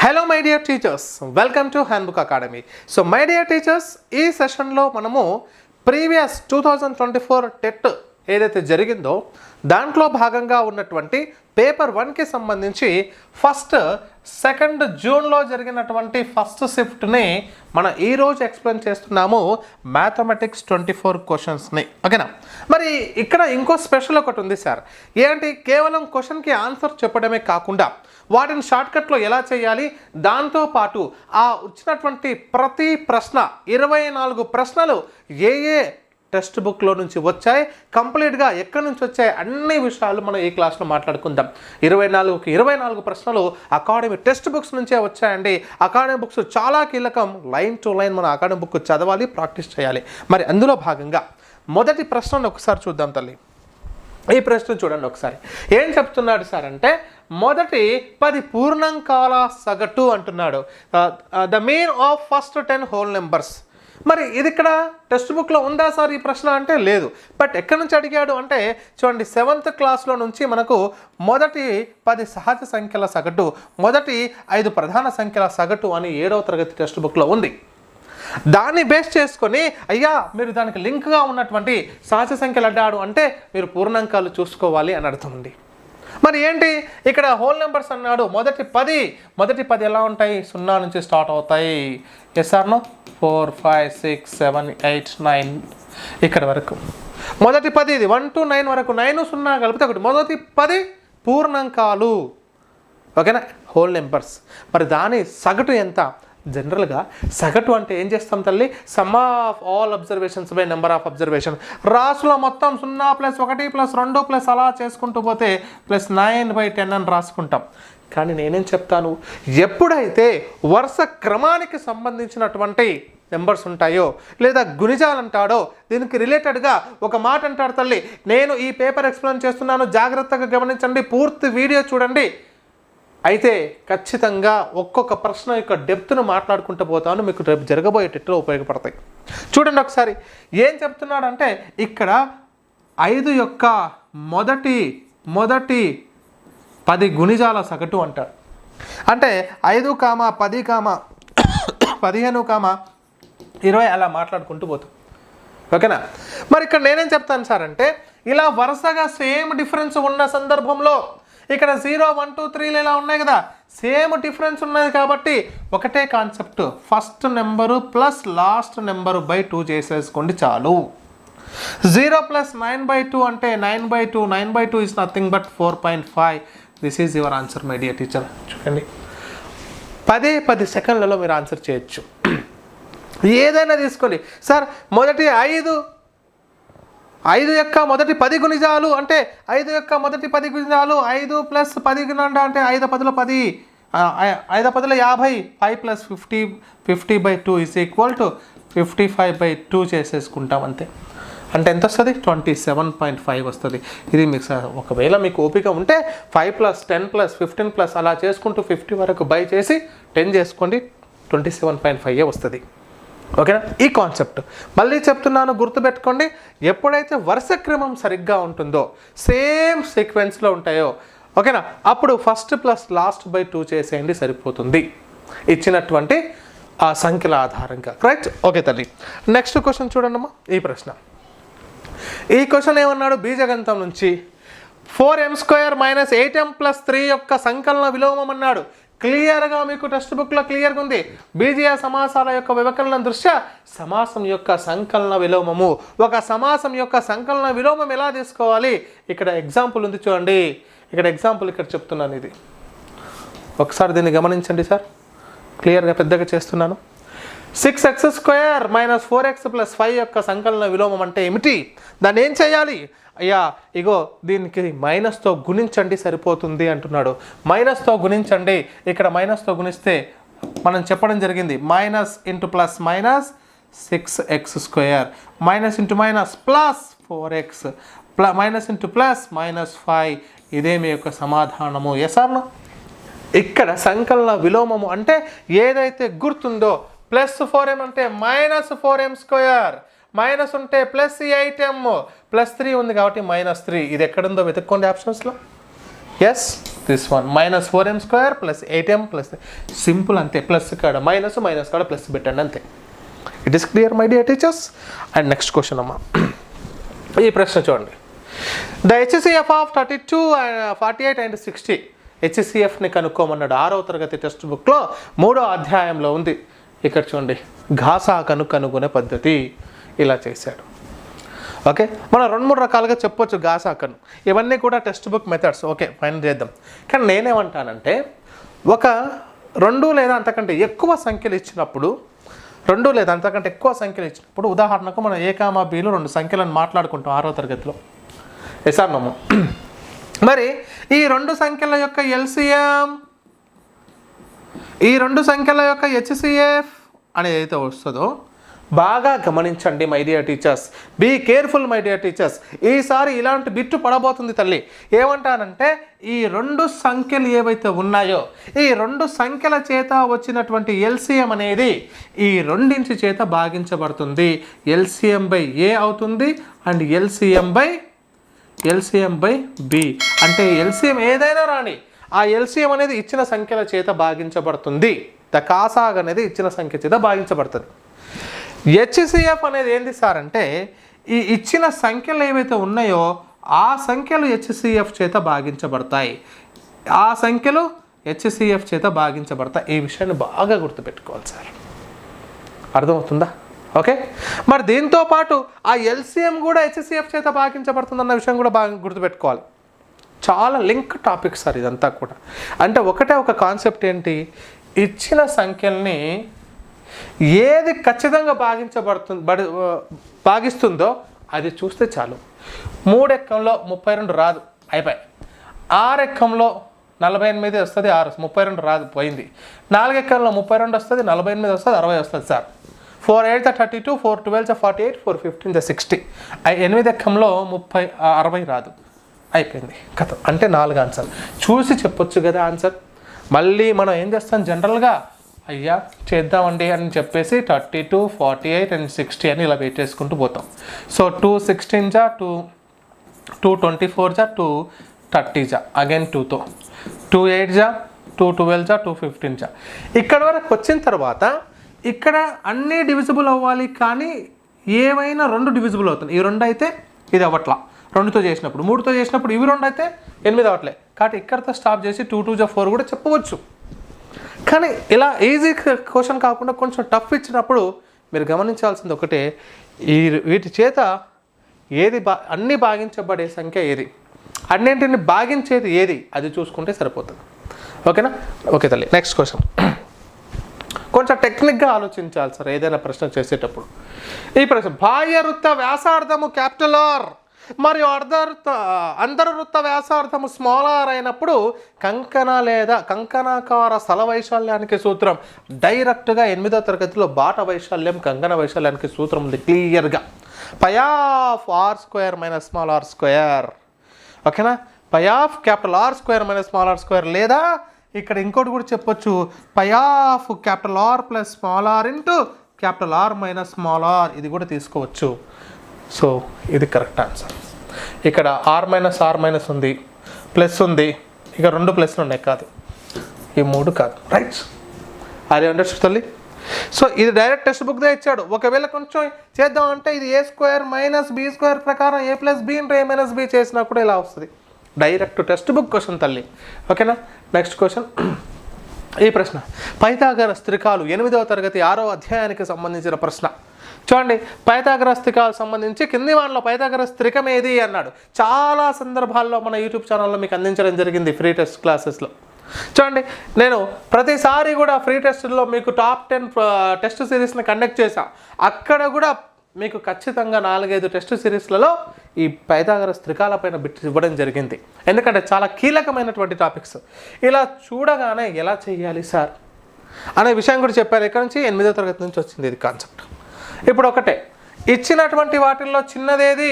Hello my dear teachers, welcome to Handbook Academy. So my dear teachers, ఈ సెషన్లో మనము previous 2024 TET ఏదైతే జరిగిందో దాంట్లో భాగంగా ఉన్నటువంటి పేపర్ 1కి సంబంధించి సెకండ్ జూన్లో జరిగినటువంటి ఫస్ట్ షిఫ్ట్ని మనం ఈరోజు ఎక్స్ప్లెయిన్ చేస్తున్నాము మ్యాథమెటిక్స్ 24 క్వశ్చన్స్ని. ఓకేనా? మరి ఇక్కడ ఇంకో స్పెషల్ ఒకటి ఉంది సార్. ఏంటి, కేవలం క్వశ్చన్కి ఆన్సర్ చెప్పడమే కాకుండా వాటిని షార్ట్కట్లో ఎలా చేయాలి, దాంతోపాటు ఆ వచ్చినటువంటి ప్రతి ప్రశ్న 24 ప్రశ్నలు ఏ టెక్స్ట్ బుక్లో నుంచి వచ్చాయి, కంప్లీట్గా ఎక్కడి నుంచి వచ్చాయి, అన్ని విషయాలు మనం ఈ క్లాస్లో మాట్లాడుకుందాం. 24 ప్రశ్నలు అకాడమీ టెక్స్ట్ బుక్స్ నుంచే వచ్చాయండి. అకాడమీ బుక్స్ చాలా కీలకం. లైన్ టు లైన్ మన అకాడమీ బుక్ చదవాలి, ప్రాక్టీస్ చేయాలి. మరి అందులో భాగంగా మొదటి ప్రశ్నను ఒకసారి చూద్దాం తల్లి. ఈ ప్రశ్న చూడండి ఒకసారి. ఏం చెప్తున్నాడు సార్ అంటే, మొదటి 10 పూర్ణాంకాల సగటు అంటున్నాడు. The mean of first 10 whole numbers. మరి ఇది ఇక్కడ టెక్స్ట్ బుక్లో ఉందా సార్ ఈ ప్రశ్న అంటే లేదు. బట్ ఎక్కడి నుంచి అడిగాడు అంటే చూడండి, 7th క్లాస్లో నుంచి మనకు మొదటి 10 సహజ సంఖ్యల సగటు, మొదటి 5 ప్రధాన సంఖ్యల సగటు అని 7వ తరగతి టెక్స్ట్ బుక్లో ఉంది. దాన్ని బేస్ చేసుకొని అయ్యా మీరు దానికి లింక్గా ఉన్నటువంటి సహజ సంఖ్యలు అడ్డాడు అంటే మీరు పూర్ణాంకాలు చూసుకోవాలి అని అర్థం ఉంది. మరి ఏంటి ఇక్కడ హోల్ నెంబర్స్ అన్నాడు. మొదటి 10 ఎలా ఉంటాయి, 0 నుంచి స్టార్ట్ అవుతాయి. ఎస్ఆర్నో 4 5 6 7 8 9 ఇక్కడ వరకు మొదటి 10. ఇది 1 to 9 వరకు 9 0 కలిపితే ఒకటి. మొదటి 10 పూర్ణాంకాలు. ఓకేనా, హోల్ నెంబర్స్. మరి దాని సగటు ఎంత? జనరల్గా సగటు అంటే ఏం చేస్తాం తల్లి, sum of all observations by number of observation. రాసులో మొత్తం 0 + 1 + 2 + అలా చేసుకుంటూ పోతే +9/10 అని రాసుకుంటాం. కానీ నేనేం చెప్తాను, ఎప్పుడైతే వరుస క్రమానికి సంబంధించినటువంటి నెంబర్స్ ఉంటాయో లేదా గుణిజాలు అంటాడో దీనికి రిలేటెడ్గా ఒక మాట అంటాడు తల్లి. నేను ఈ పేపర్ ఎక్స్ప్లెయిన్ చేస్తున్నాను, జాగ్రత్తగా గమనించండి, పూర్తి వీడియో చూడండి. అయితే ఖచ్చితంగా ఒక్కొక్క ప్రశ్న యొక్క డెప్త్ను మాట్లాడుకుంటూ పోతాను, మీకు రేపు జరగబోయేటట్లు ఉపయోగపడతాయి. చూడండి ఒకసారి ఏం చెప్తున్నాడంటే, ఇక్కడ 5 యొక్క మొదటి 10 గుణిజాల సగటు అంటాడు. అంటే 5, 10, 15, 20 అలా మాట్లాడుకుంటూ పోతాం. ఓకేనా? మరి ఇక్కడ నేనేం చెప్తాను సార్ అంటే, ఇలా వరుసగా సేమ్ డిఫరెన్స్ ఉన్న సందర్భంలో ఇక్కడ 0 1 2 3 ఇలా ఉన్నాయి కదా, సేమ్ డిఫరెన్స్ ఉన్నది కాబట్టి ఒకటే concept, first number plus last number by 2 చేసేసుకోండి చాలు. 0 + 9/2 అంటే 9/2. 9/2 is nothing but 4.5. This is your answer my dear teacher. చూడండి, 10 సెకండ్లలో మీరు ఆన్సర్ చేయొచ్చు. ఏదైనా తీసుకోండి సార్. మొదటి 5 యొక్క మొదటి 10 గుణిజాలు అంటే 5 యొక్క మొదటి 10 గుణిజాలు 5 + 10 అంటే 5 10 10, 5 10 50, 5 + 50, 50/2 = 55/2 చేసేసుకుంటాం అంతే. అంటే ఎంత వస్తుంది? 27.5 వస్తుంది. ఇది మీకు ఒకవేళ మీకు ఓపిక ఉంటే 5 + 10 + 15 అలా చేసుకుంటూ 50 వరకు బై చేసి 10 చేసుకోండి, 27.5 వస్తుంది. ఓకేనా? ఈ కాన్సెప్ట్ మళ్ళీ చెప్తున్నాను, గుర్తుపెట్టుకోండి. ఎప్పుడైతే వరుస క్రమం సరిగ్గా ఉంటుందో, సేమ్ సీక్వెన్స్లో ఉంటాయో, ఓకేనా, అప్పుడు ఫస్ట్ ప్లస్ లాస్ట్ బై 2 చేసేయండి, సరిపోతుంది ఇచ్చినటువంటి ఆ సంఖ్యల ఆధారంగా. రైట్? ఓకే తల్లి, నెక్స్ట్ క్వశ్చన్ చూడండి అమ్మా. ఈ ప్రశ్న, ఈ క్వశ్చన్ ఏమన్నాడు, బీజగణితం నుంచి 4m² - 8m + 3 యొక్క సంకలన విలోమం అన్నాడు. క్లియర్గా మీకు టెక్స్ట్ బుక్లో క్లియర్గా ఉంది. బీజీయ సమాసాల యొక్క వ్యవకలనం దృష్ట్యా సమాసం యొక్క సంకలన విలోమము. ఒక సమాసం యొక్క సంకలన విలోమం ఎలా తీసుకోవాలి, ఇక్కడ ఎగ్జాంపుల్ ఉంది చూడండి. ఇక్కడ ఎగ్జాంపుల్ ఇక్కడ చెప్తున్నాను, ఇది ఒకసారి దీన్ని గమనించండి సార్. క్లియర్గా పెద్దగా చేస్తున్నాను. 6x² - 4x + 5 యొక్క సంకలన విలోమం అంటే ఏమిటి, దాన్ని ఏం చేయాలి? అయ్యా ఇగో దీనికి మైనస్తో గుణించండి సరిపోతుంది అంటున్నాడు. మైనస్తో గుణించండి. ఇక్కడ మైనస్తో గుణిస్తే మనం చెప్పడం జరిగింది, minus into plus minus 6x², minus into minus plus 4x, minus into plus -5. ఇదే మీ యొక్క సమాధానము. Yes or no? ఇక్కడ సంకలన విలోమము అంటే ఏదైతే గుర్తుందో, +4m అంటే -4m², మైనస్ ఉంటే +8m, +3 ఉంది కాబట్టి -3. ఇది ఎక్కడుందో వెతుక్కోండి ఆప్షన్స్లో. Yes this one -4m² plus 8m plus simple అంతే. ప్లస్ కాడ మైనస్ కాడ ప్లస్ పెట్టండి అంతే. It is clear my dear teachers. And next question అమ్మా, ఈ ప్రశ్న చూడండి. ద HCF ఆఫ్ 32 48 అండ్ 60 HCFని కనుక్కోమన్నాడు. 6వ తరగతి టెక్స్ట్ బుక్లో 3వ అధ్యాయంలో ఉంది. ఇక్కడ చూడండి, ఘాసాకను కనుగొనే పద్ధతి ఇలా చేశాడు. ఓకే, మనం 2-3 రకాలుగా చెప్పొచ్చు ఘాసాకను. ఇవన్నీ కూడా text book methods. Okay fine చేద్దాం. కానీ నేనేమంటానంటే, ఒక 2 లేదా అంతకంటే ఎక్కువ సంఖ్యలు ఇచ్చినప్పుడు, 2 లేదా అంతకంటే ఎక్కువ సంఖ్యలు ఇచ్చినప్పుడు, ఉదాహరణకు మనం A, Bలు 2 సంఖ్యలను మాట్లాడుకుంటాం 6వ తరగతిలో. ఎసార్ నమ్ము. మరి ఈ 2 సంఖ్యల యొక్క LCM, ఈ 2 సంఖ్యల యొక్క HCF అనేది ఏదైతే వస్తుందో బాగా గమనించండి my dear teachers. Be careful my dear teachers. ఈసారి ఇలాంటి బిట్టు పడబోతుంది తల్లి. ఏమంటానంటే, ఈ 2 సంఖ్యలు ఏవైతే ఉన్నాయో, ఈ 2 సంఖ్యల చేత వచ్చినటువంటి LCM అనేది ఈ రెండింటి చేత భాగించబడుతుంది. LCM బై A అవుతుంది అండ్ LCM బై B. అంటే LCM ఏదైనా రాని, ఆ LCM అనేది ఇచ్చిన సంఖ్యల చేత భాగించబడుతుంది. ద కాసాగ్ అనేది ఇచ్చిన సంఖ్య చేత భాగించబడుతుంది. HCF అనేది ఏంటి సార్ అంటే, ఈ ఇచ్చిన సంఖ్యలు ఏవైతే ఉన్నాయో ఆ సంఖ్యలు HCF చేత భాగించబడతాయి. ఆ సంఖ్యలు HCF చేత భాగించబడతాయి. ఈ విషయాన్ని బాగా గుర్తుపెట్టుకోవాలి సార్. అర్థమవుతుందా? ఓకే, మరి దీంతో పాటు ఆ LCM కూడా HCF చేత భాగించబడుతుంది అన్న విషయం కూడా బాగా గుర్తుపెట్టుకోవాలి. చాలా లింక్ టాపిక్ సార్ ఇదంతా కూడా. అంటే ఒకటే ఒక కాన్సెప్ట్ ఏంటి, ఇచ్చిన సంఖ్యల్ని ఏది ఖచ్చితంగా భాగిస్తుందో అది చూస్తే చాలు. 3 ఎక్కంలో 32 రాదు, అయిపోయి. 6 ఎక్కంలో 48 వస్తుంది, 32 రాదు, పోయింది. 4 ఎక్కంలో 32 వస్తుంది, 48 వస్తుంది, 60 వస్తుంది సార్. 4 8 32, 4 12 48, 4 15 60. 8 ఎక్కంలో 60 రాదు, అయిపోయింది కథ. అంటే 4 ఆన్సర్. చూసి చెప్పొచ్చు కదా ఆన్సర్. మళ్ళీ మనం ఏం చేస్తాం జనరల్గా, అయ్యా చేద్దామండి అని చెప్పేసి 32, 48 అండ్ 60 అని ఇలా వెయిట్ చేసుకుంటూ పోతాం. సో 2 16 జా, 2 24 జా, 2 30 జా, అగైన్ 2తో 2 8 జా, 2 12 జా, 2 15 జా. ఇక్కడ వరకు వచ్చిన తర్వాత ఇక్కడ అన్నీ డివిజిబుల్ అవ్వాలి, కానీ ఏవైనా 2 డివిజిబుల్ అవుతుంది. ఈ 2 అయితే ఇది అవ్వట్లా, 2తో చేసినప్పుడు. 3తో చేసినప్పుడు ఇవి 2 అయితే 8 అవ్వట్లే. కాబట్టి ఇక్కడతో స్టాప్ చేసి 2 2 జా 4 కూడా చెప్పవచ్చు. కానీ ఇలా ఈజీ క్వశ్చన్ కాకుండా కొంచెం టఫ్ ఇచ్చినప్పుడు మీరు గమనించాల్సింది ఒకటే, వీటి చేత ఏది అన్నీ భాగించబడే సంఖ్య ఏది, అన్నింటిని భాగించేది ఏది, అది చూసుకుంటే సరిపోతుంది. ఓకేనా? ఓకే తల్లి, నెక్స్ట్ క్వశ్చన్. కొంచెం టెక్నిక్గా ఆలోచించాలి సార్ ఏదైనా ప్రశ్న చేసేటప్పుడు. ఈ ప్రశ్న, బాహ్య వృత్త వ్యాసార్థము R మరియు అంతర్వృత్త వ్యాసార్థము r అయినప్పుడు కంకణ లేదా కంకణాకార స్థల వైశాల్యానికి సూత్రం. డైరెక్ట్గా 8వ తరగతిలో బాట వైశాల్యం, కంకణ వైశాల్యానికి సూత్రం ఉంది క్లియర్గా. π ఆఫ్ r² - r². ఓకేనా? π ఆఫ్ R² - r² లేదా ఇక్కడ ఇంకోటి కూడా చెప్పొచ్చు, π of R plus r into R - ఇది కూడా తీసుకోవచ్చు. సో ఇది కరెక్ట్ ఆన్సర్. ఇక్కడ R - ఉంది, ప్లస్ ఉంది, ఇక 2 ప్లస్లు ఉన్నాయి, కాదు ఈ 3 కాదు. రైట్, అది అండర్స్టాండ్ తల్లి. సో ఇది డైరెక్ట్ టెక్స్ట్ బుక్దే ఇచ్చాడు. ఒకవేళ కొంచెం చేద్దాం అంటే ఇది A² - B² ప్రకారం A + B × A - B చేసినా కూడా ఇలా వస్తుంది. డైరెక్ట్ టెక్స్ట్ బుక్ క్వశ్చన్ తల్లి. ఓకేనా? Next question. ఈ ప్రశ్న పైథాగరస్ త్రికాలు 8వ తరగతి 6వ అధ్యాయానికి సంబంధించిన ప్రశ్న. చూడండి, పైథాగరస్ త్రికాలకు సంబంధించి కింది వాటిలో పైథాగరస్ త్రికం ఏది అన్నాడు. చాలా సందర్భాల్లో మన యూట్యూబ్ ఛానల్లో మీకు అందించడం జరిగింది ఫ్రీ టెస్ట్ క్లాసెస్లో. చూడండి, నేను ప్రతిసారి కూడా ఫ్రీ టెస్ట్లో మీకు టాప్ 10 టెస్ట్ సిరీస్ని కండక్ట్ చేశాను. అక్కడ కూడా మీకు ఖచ్చితంగా 4-5 టెస్ట్ సిరీస్లలో ఈ పైథాగరస్ త్రికాలపైన బిట్స్ ఇవ్వడం జరిగింది. ఎందుకంటే చాలా కీలకమైనటువంటి టాపిక్స్. ఇలా చూడగానే ఎలా చేయాలి సార్ అనే విషయం కూడా చెప్పారు. ఇక్కడ నుంచి 8వ తరగతి నుంచి వచ్చింది ఇది కాన్సెప్ట్. ఇప్పుడు ఒకటే, ఇచ్చినటువంటి వాటిల్లో చిన్నదేది,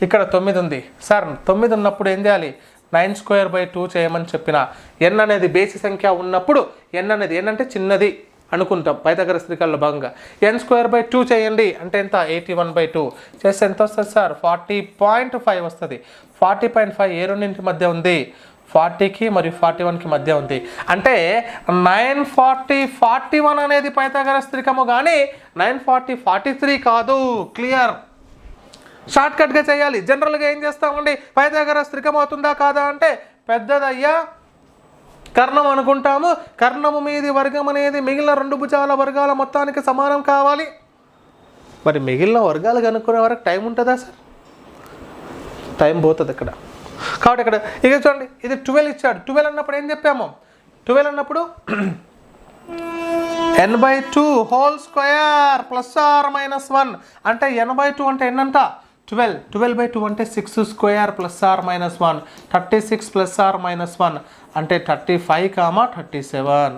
ఇక్కడ 9 ఉంది సార్. 9 ఉన్నప్పుడు ఏం చేయాలి? 9² / 2 చేయమని చెప్పిన. n అనేది బేసి సంఖ్య ఉన్నప్పుడు n అంటే చిన్నది, అనుకుంటాం పైథాగరస్ త్రికాల్లో భాగంగా. n²/2 చేయండి అంటే ఎంత 81/2 చేస్తే ఎంత వస్తుంది సార్ 40.5 వస్తుంది. 40.5 ఏ రెండింటి మధ్య ఉంది 40కి మరియు 41కి మధ్య ఉంది. అంటే 940 41 అనేది పైథాగరస్ త్రికము కానీ 940 43 కాదు. క్లియర్. షార్ట్కట్గా చేయాలి. జనరల్గా ఏం చేస్తామండి పైథాగరస్ త్రికం అవుతుందా కాదా అంటే పెద్దదయ్యా కర్ణం అనుకుంటాము. కర్ణము మీది వర్గం అనేది మిగిలిన 2 భుజాల వర్గాల మొత్తానికి సమానం కావాలి. మరి మిగిలిన వర్గాలు కనుక్కునే వరకు టైం ఉంటుందా సార్? టైం పోతుంది ఇక్కడ. కాబట్టి ఇక్కడ ఇక చూడండి ఇది 12 ఇచ్చాడు. 12 అన్నప్పుడు ఏం చెప్పాము 12 అన్నప్పుడు n/2 హోల్ స్క్వేర్ +or-1 అంటే n/2 అంటే ఎన్నంట 12. 12/2 అంటే 6² +or-1 36 +or-1 అంటే 35, 37.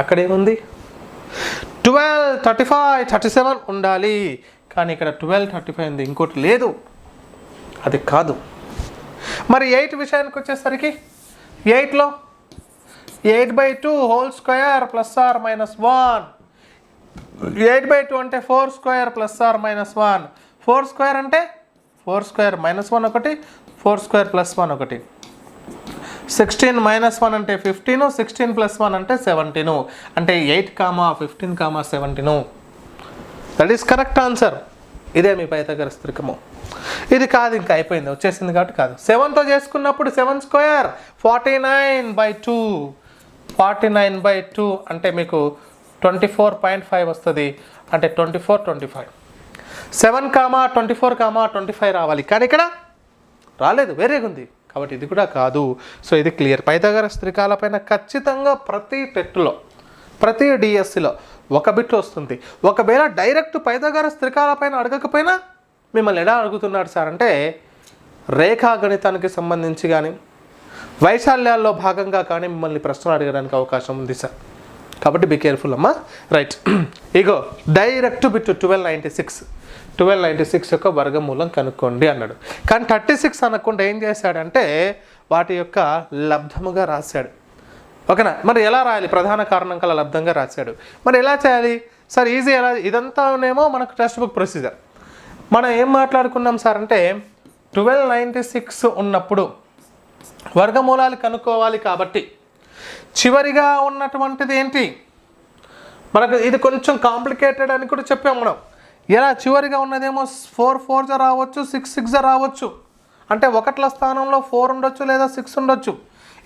అక్కడేముంది 12 35 37 ఉండాలి కానీ ఇక్కడ 12 35 ఉంది. ఇంకోటి లేదు అది కాదు. మరి 8 విషయానికి వచ్చేసరికి 8లో 8/2 హోల్ స్క్వేర్ +or-1 8/2 అంటే 4² +or-1 4² అంటే 4² -1 ఒకటి 4² +1 ఒకటి 16 -1 అంటే 15 16 +1 అంటే 17 అంటే 8, 15, 17. That is correct answer. ఇదే మీ పైథాగరస్ త్రికము. ఇది కాదు ఇంకా అయిపోయింది వచ్చేసింది కాబట్టి కాదు. 7తో చేసుకున్నప్పుడు 7² 49/2 49/2 అంటే మీకు 24.5 వస్తుంది అంటే 24 25 7, 24, 25 రావాలి కానీ ఇక్కడ రాలేదు వేరేగా ఉంది కాబట్టి ఇది కూడా కాదు. సో ఇది క్లియర్. పైథాగరస్ త్రికాలపైన ఖచ్చితంగా ప్రతి టెట్లో ప్రతి డిఎస్సిలో ఒక బిట్ వస్తుంది. ఒకవేళ డైరెక్ట్ పైథాగరస్ త్రికాలపైన అడగకపోయినా మిమ్మల్ని ఎలా అడుగుతున్నాడు సార్ అంటే రేఖాగణితానికి సంబంధించి కానీ వైశాల్యాల్లో భాగంగా కానీ మిమ్మల్ని ప్రశ్నలు అడగడానికి అవకాశం ఉంది సార్. కాబట్టి బీ కేర్ఫుల్ అమ్మా. రైట్ ఇగో డైరెక్ట్ బిట్ 1296 యొక్క వర్గమూలం కనుక్కోండి అన్నాడు. కానీ 36 అనకుండా ఏం చేశాడంటే వాటి యొక్క లబ్ధముగా రాశాడు. ఓకేనా. మరి ఎలా రాయాలి ప్రధాన కారణం కల లబ్ధంగా రాశాడు. మరి ఎలా చేయాలి సార్ ఈజీ ఎలా ఇదంతానేమో మనకు టెక్స్ట్ బుక్ ప్రొసీజర్. మనం ఏం మాట్లాడుకున్నాం సార్ అంటే 1296 ఉన్నప్పుడు వర్గమూలాలు కనుక్కోవాలి కాబట్టి చివరిగా ఉన్నటువంటిది ఏంటి మనకు ఇది కొంచెం కాంప్లికేటెడ్ అని కూడా చెప్పాం మనం. ఎలా చివరిగా ఉన్నదేమో 4 4 రావచ్చు 6 6 రావచ్చు అంటే 1ల స్థానంలో 4 ఉండొచ్చు లేదా 6 ఉండొచ్చు.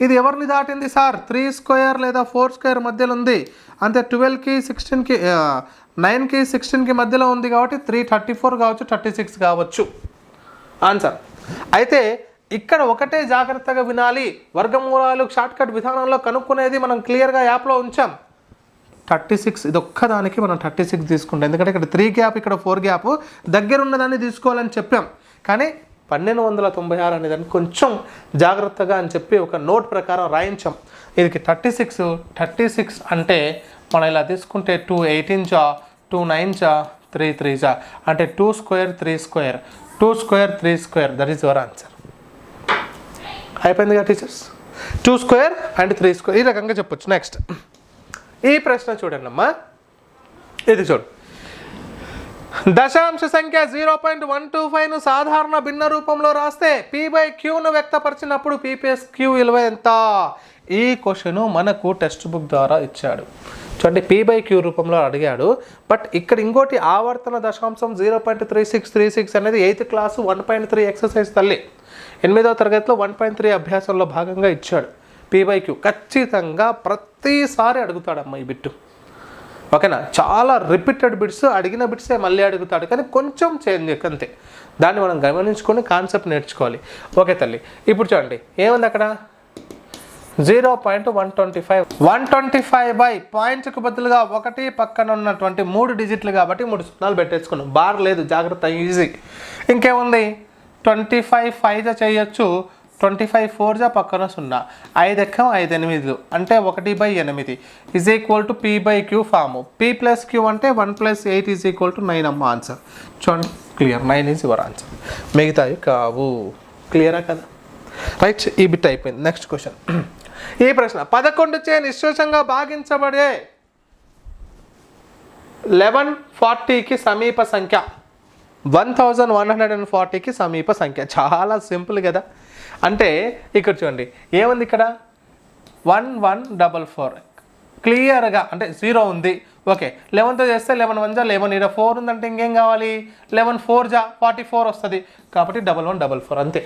ఇది ఎవరిని దాటింది సార్ 3² లేదా 4² మధ్యలో ఉంది. అంతే 12కి 16కి 9కి 16కి మధ్యలో ఉంది కాబట్టి 334 కావచ్చు 36 కావచ్చు ఆన్సర్. అయితే ఇక్కడ ఒకటే జాగ్రత్తగా వినాలి. వర్గమూలాలు షార్ట్కట్ విధానంలో కనుక్కునేది మనం క్లియర్గా యాప్లో ఉంచాం. 36 ఇది ఒక్కదానికి మనం 36 తీసుకుంటాం ఎందుకంటే ఇక్కడ 3 గ్యాప్ ఇక్కడ 4 గ్యాప్ దగ్గర ఉన్నదాన్ని తీసుకోవాలని చెప్పాం. కానీ 1296 అనేదాన్ని కొంచెం జాగ్రత్తగా అని చెప్పి ఒక నోట్ ప్రకారం రాయించాం. ఇది 36 అంటే మనం ఇలా తీసుకుంటే 2 18 2 9 3 3 అంటే 2² 3² 2² 3² దట్ ఈస్ యువర్ ఆన్సర్. అయిపోయింది కదా టీచర్స్. 2² అండ్ 3² ఈ రకంగా చెప్పొచ్చు. నెక్స్ట్ ఈ ప్రశ్న చూడండి అమ్మా. ఇది చూడు దశాంశ సంఖ్య 0.125ను సాధారణ భిన్న రూపంలో రాస్తే p/qను వ్యక్తపరిచినప్పుడు p/q విలువ ఎంత? ఈ క్వశ్చన్ మనకు టెక్స్ట్ బుక్ ద్వారా ఇచ్చాడు. చూడండి p/q రూపంలో అడిగాడు. బట్ ఇక్కడ ఇంకోటి ఆవర్తన దశాంశం 0.3636 అనేది 8th క్లాసు 1.3 ఎక్సర్సైజ్ తల్లి 8వ తరగతిలో 1.3 అభ్యాసంలో భాగంగా ఇచ్చాడు. p/q ఖచ్చితంగా ప్రతిసారి అడుగుతాడమ్మా ఈ బిట్టు. ఓకేనా. చాలా రిపీటెడ్ బిట్స్ అడిగిన బిట్సే మళ్ళీ అడుగుతాడు కానీ కొంచెం చేంజ్ అంతే. దాన్ని మనం గమనించుకొని కాన్సెప్ట్ నేర్చుకోవాలి. ఓకే తల్లి. ఇప్పుడు చూడండి ఏముంది అక్కడ 0.125 125 పాయింట్స్కు బదులుగా 1 పక్కన ఉన్నటువంటి 3 డిజిట్లు కాబట్టి 3 సున్నాలు పెట్టేసుకున్నాం. బార్ లేదు జాగ్రత్త ఈజీ. ఇంకేముంది 25 5 చేయొచ్చు 25 4 పక్కన 0 5 ఎక్కం 5 8 అంటే 1/8 is equal to p/q form. p+q అంటే 1 + 8 ఈజ్ ఈక్వల్ టు 9 అమ్మ ఆన్సర్. చూడండి క్లియర్ 9 ఈజ్ యువర్ ఆన్సర్. మిగతావి కావు. క్లియరా కదా. రైట్ ఈ బిట్ అయిపోయింది. Next question. ఈ ప్రశ్న 11 చే నిశ్శేషంగా భాగించబడే 1140కి సమీప సంఖ్య 1140కి సమీప సంఖ్య. చాలా సింపుల్ కదా. అంటే ఇక్కడ చూడండి ఏముంది, ఇక్కడ 1144 క్లియర్గా అంటే 0 ఉంది. ఓకే, 11తో చేస్తే 11 1 జా 11, ఇక్కడ 4 ఉందంటే ఇంకేం కావాలి, 11 4 జా 44 వస్తుంది. కాబట్టి 1144 అంతే.